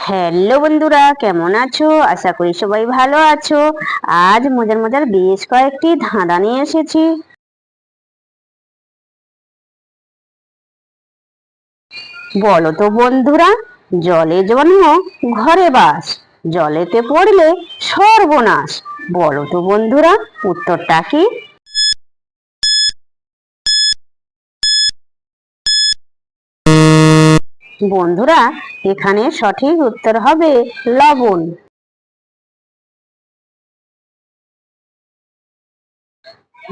Hello বন্ধুরা, কেমন আছো? আশা করি সবাই ভালো আছো। আজ মজার মজার বেশ কয়েকটি ধাঁধা নিয়ে এসেছি। বলো তো বন্ধুরা, জলে জন্ম ঘরে বাস, জলেতে পড়লে সর্বনাশ। বলো তো বন্ধুরা, উত্তরটা কি? বন্ধুরা, এখানে সঠিক উত্তর হবে লবণ।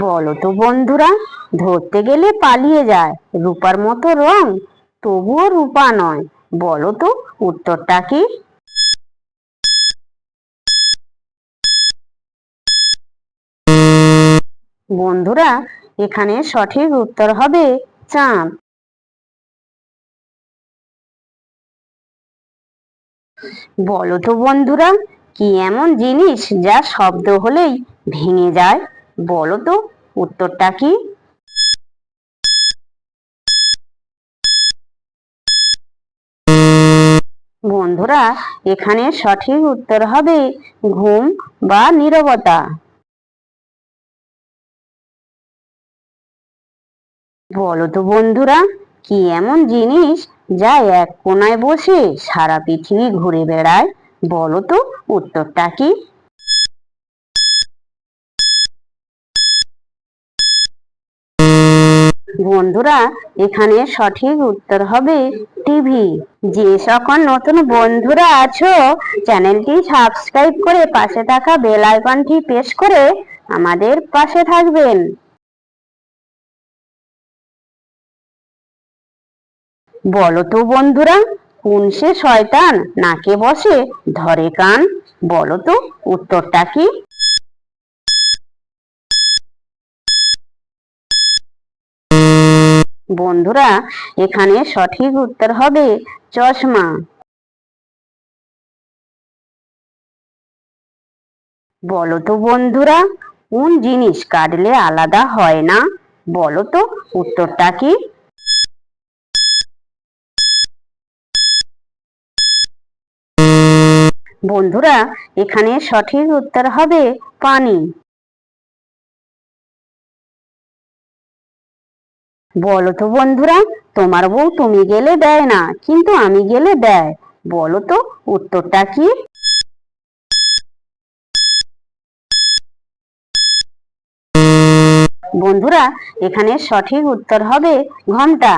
বলো তো বন্ধুরা, ধরতে গেলে পালিয়ে যায়, রূপার মতো রং, তবুও রূপা নয়। বলো তো উত্তরটা কি? বন্ধুরা, এখানে সঠিক উত্তর হবে চাঁদ। বলো তো বন্ধুরা, কি এমন জিনিস যা শব্দ হলেই ভেঙে যায়? বলো তো উত্তরটা কি? বন্ধুরা, এখানে সঠিক উত্তর হবে ঘুম বা নীরবতা। বলো তো বন্ধুরা, কি এমন জিনিস যা এক কোণায় বসে সারা পৃথিবী ঘুরে বেড়ায়? বলো তো উত্তরটা কি? বন্ধুরা, এখানে সঠিক উত্তর হবে টিভি। যে সকল নতুন বন্ধুরা আছো, চ্যানেলটি সাবস্ক্রাইব করে পাশে থাকা বেল আইকনটি প্রেস করে আমাদের পাশে থাকবেন। বলো তো বন্ধুরা, কোন সে শয়তান নাকে বসে ধরে কান? বলো তো উত্তরটা কি? বন্ধুরা, এখানে সঠিক উত্তর হবে চশমা। বলো তো বন্ধুরা, কোন জিনিস কাটলে আলাদা হয় না? বলো তো উত্তরটা কি? বন্ধুরা, এখানে সঠিক উত্তর হবে পানি। বলো তো বন্ধুরা, তোমার বউ তুমি গেলে দেয় না, কিন্তু আমি গেলে দেয়। বলো তো উত্তরটা কি? বন্ধুরা, এখানে সঠিক উত্তর হবে ঘন্টা।